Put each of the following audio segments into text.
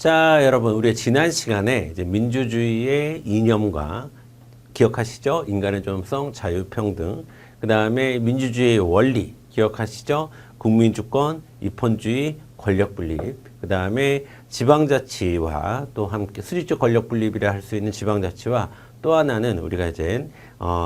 자, 여러분, 우리 지난 시간에 이제 민주주의의 이념과 기억하시죠? 인간의 존엄성, 자유평등. 그 다음에 민주주의의 원리 기억하시죠? 국민주권, 입헌주의, 권력분립. 그 다음에 지방자치와 또 함께 수직적 권력분립이라 할 수 있는 지방자치와 또 하나는 우리가 이제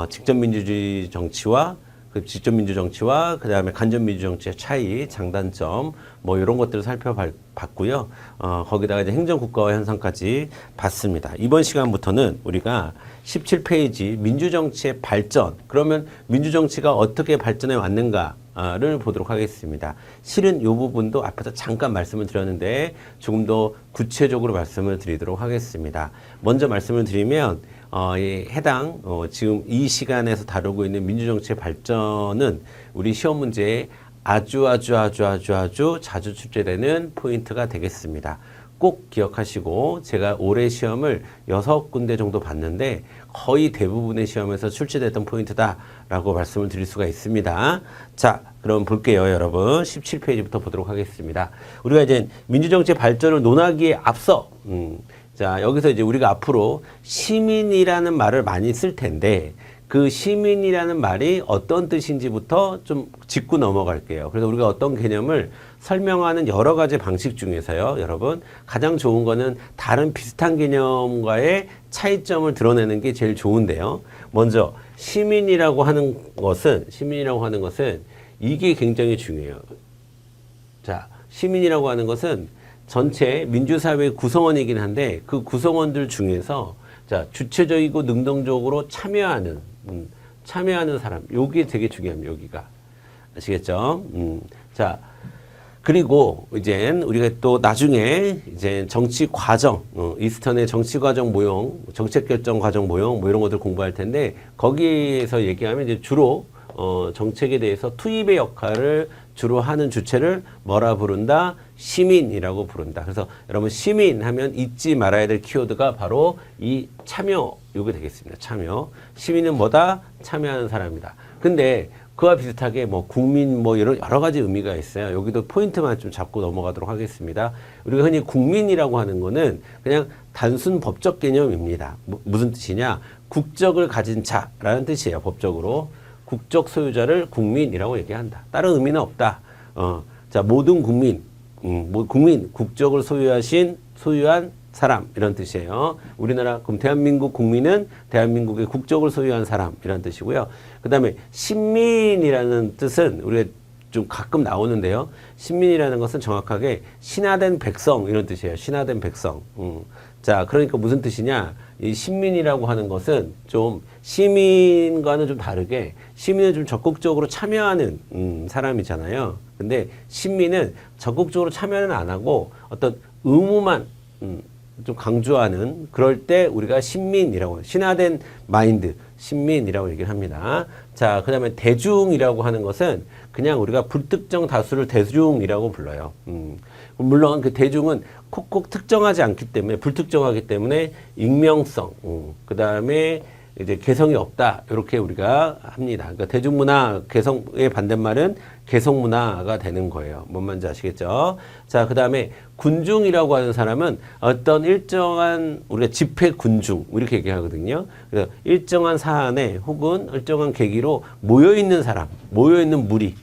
직접민주주의 정치와 그 직접민주정치와 그 다음에 간접민주정치의 차이, 장단점 뭐 이런 것들을 살펴봤고요. 거기다가 이제 행정국가화 현상까지 봤습니다. 이번 시간부터는 우리가 17페이지 민주정치의 발전, 그러면 민주정치가 어떻게 발전해 왔는가를 보도록 하겠습니다. 실은 이 부분도 앞에서 잠깐 말씀을 드렸는데 조금 더 구체적으로 말씀을 드리도록 하겠습니다. 먼저 말씀을 드리면 해당 지금 이 시간에서 다루고 있는 민주정치의 발전은 우리 시험 문제에 아주 자주 출제되는 포인트가 되겠습니다. 꼭 기억하시고 제가 올해 시험을 6군데 정도 봤는데 거의 대부분의 시험에서 출제됐던 포인트다라고 말씀을 드릴 수가 있습니다. 자, 그럼 볼게요, 여러분. 17페이지부터 보도록 하겠습니다. 우리가 이제 민주정치의 발전을 논하기에 앞서 자, 여기서 이제 우리가 앞으로 시민이라는 말을 많이 쓸 텐데 그 시민이라는 말이 어떤 뜻인지부터 좀 짚고 넘어갈게요. 그래서 우리가 어떤 개념을 설명하는 여러 가지 방식 중에서요, 여러분, 가장 좋은 거는 다른 비슷한 개념과의 차이점을 드러내는 게 제일 좋은데요. 먼저 시민이라고 하는 것은 이게 굉장히 중요해요. 자, 시민이라고 하는 것은 전체 민주사회의 구성원이긴 한데 그 구성원들 중에서 자, 주체적이고 능동적으로 참여하는 사람. 요게 되게 중요합니다. 여기가. 아시겠죠? 자, 그리고 이제 우리가 또 나중에 이제 정치 과정, 이스턴의 정치 과정 모형, 정책 결정 과정 모형 뭐 이런 것들 공부할 텐데 거기에서 얘기하면 이제 주로 정책에 대해서 투입의 역할을 주로 하는 주체를 뭐라 부른다? 시민이라고 부른다. 그래서 여러분 시민 하면 잊지 말아야 될 키워드가 바로 이 참여, 요게 되겠습니다. 참여. 시민은 뭐다? 참여하는 사람이다. 근데 그와 비슷하게 뭐 국민 뭐 이런 여러 가지 의미가 있어요. 여기도 포인트만 좀 잡고 넘어가도록 하겠습니다. 우리가 흔히 국민이라고 하는 거는 그냥 단순 법적 개념입니다. 무슨 뜻이냐? 국적을 가진 자라는 뜻이에요. 법적으로. 국적 소유자를 국민이라고 얘기한다. 다른 의미는 없다. 자, 모든 국민, 국적을 소유한 사람, 이런 뜻이에요. 우리나라, 그럼 대한민국 국민은 대한민국의 국적을 소유한 사람, 이런 뜻이고요. 그 다음에 신민이라는 뜻은 우리가 좀 가끔 나오는데요. 신민이라는 것은 정확하게 신하된 백성, 이런 뜻이에요. 신하된 백성. 자, 그러니까 무슨 뜻이냐? 이 신민이라고 하는 것은 좀 시민과는 좀 다르게 시민은 좀 적극적으로 참여하는 사람이잖아요. 근데 신민은 적극적으로 참여는 안 하고 어떤 의무만 좀 강조하는 그럴 때 우리가 신민이라고 신화된 마인드 신민이라고 얘기를 합니다. 자, 그 다음에 대중이라고 하는 것은 그냥 우리가 불특정 다수를 대중이라고 불러요. 물론 그 대중은 콕콕 특정하지 않기 때문에 불특정하기 때문에 익명성, 그 다음에 이제 개성이 없다 이렇게 우리가 합니다. 그러니까 대중문화 개성의 반대말은 개성문화가 되는 거예요. 뭔 말인지 아시겠죠? 자, 그 다음에 군중이라고 하는 사람은 어떤 일정한 우리가 집회 군중 이렇게 얘기하거든요. 그래서 일정한 사안에 혹은 일정한 계기로 모여 있는 사람, 모여 있는 무리,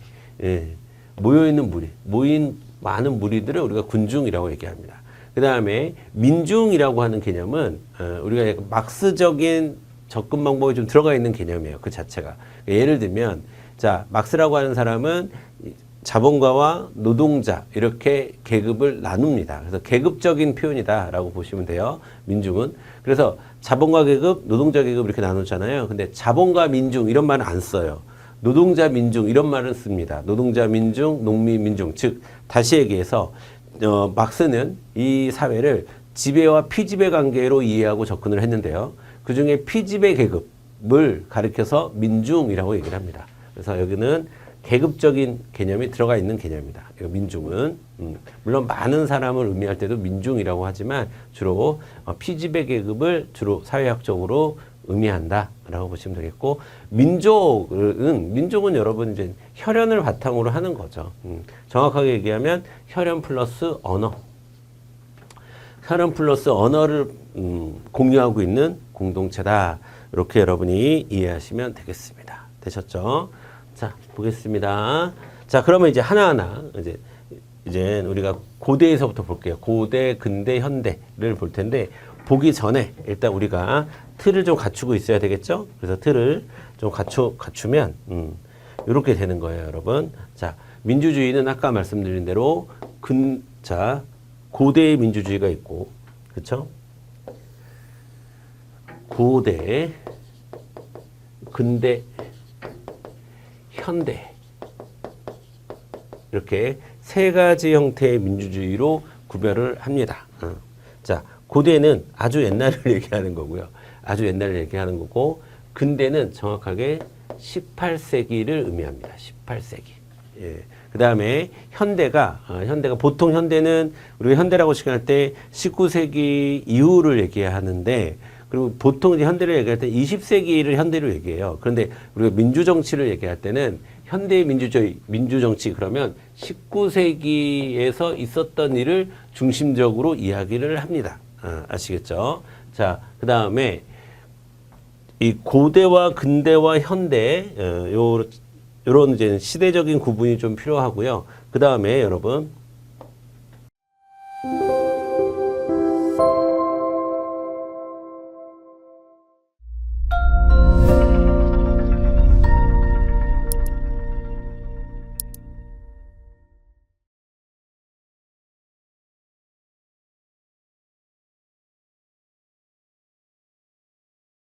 모인 많은 무리들을 우리가 군중이라고 얘기합니다. 그 다음에 민중이라고 하는 개념은 우리가 막스적인 접근 방법이 좀 들어가 있는 개념이에요. 그 자체가. 예를 들면, 자, 막스라고 하는 사람은 자본가와 노동자, 이렇게 계급을 나눕니다. 그래서 계급적인 표현이다라고 보시면 돼요. 민중은. 그래서 자본가 계급, 노동자 계급 이렇게 나누잖아요. 근데 자본가 민중, 이런 말은 안 써요. 노동자 민중, 이런 말은 씁니다. 노동자 민중, 농민 민중. 즉, 다시 얘기해서, 막스는 이 사회를 지배와 피지배 관계로 이해하고 접근을 했는데요. 그 중에 피지배 계급을 가리켜서 민중이라고 얘기를 합니다. 그래서 여기는 계급적인 개념이 들어가 있는 개념입니다. 민중은 물론 많은 사람을 의미할 때도 민중이라고 하지만 주로 피지배 계급을 주로 사회학적으로 의미한다라고 보시면 되겠고, 민족은 여러분 이제 혈연을 바탕으로 하는 거죠. 정확하게 얘기하면 혈연 플러스 언어. 사람 플러스 언어를 공유하고 있는 공동체다. 이렇게 여러분이 이해하시면 되겠습니다. 되셨죠? 자, 보겠습니다. 자, 그러면 이제 하나하나 이제 우리가 고대에서부터 볼게요. 고대, 근대, 현대를 볼 텐데 보기 전에 일단 우리가 틀을 좀 갖추고 있어야 되겠죠? 그래서 틀을 좀 갖추면 이렇게 되는 거예요, 여러분. 자, 민주주의는 아까 말씀드린 대로 고대의 민주주의가 있고, 그렇죠? 고대, 근대, 현대 이렇게 세 가지 형태의 민주주의로 구별을 합니다. 자, 고대는 아주 옛날을 얘기하는 거고요. 아주 옛날을 얘기하는 거고, 근대는 정확하게 18세기를 의미합니다. 18세기. 예. 그 다음에 현대가 보통 현대는 우리가 현대라고 시간할 때 19세기 이후를 얘기하는데, 그리고 보통 이제 현대를 얘기할 때 20세기를 현대로 얘기해요. 그런데 우리가 민주정치를 얘기할 때는 현대의 민주정치 그러면 19세기에서 있었던 일을 중심적으로 이야기를 합니다. 아시겠죠? 자, 그 다음에 이 고대와 근대와 현대, 요런 이제 시대적인 구분이 좀 필요하고요. 그 다음에 여러분,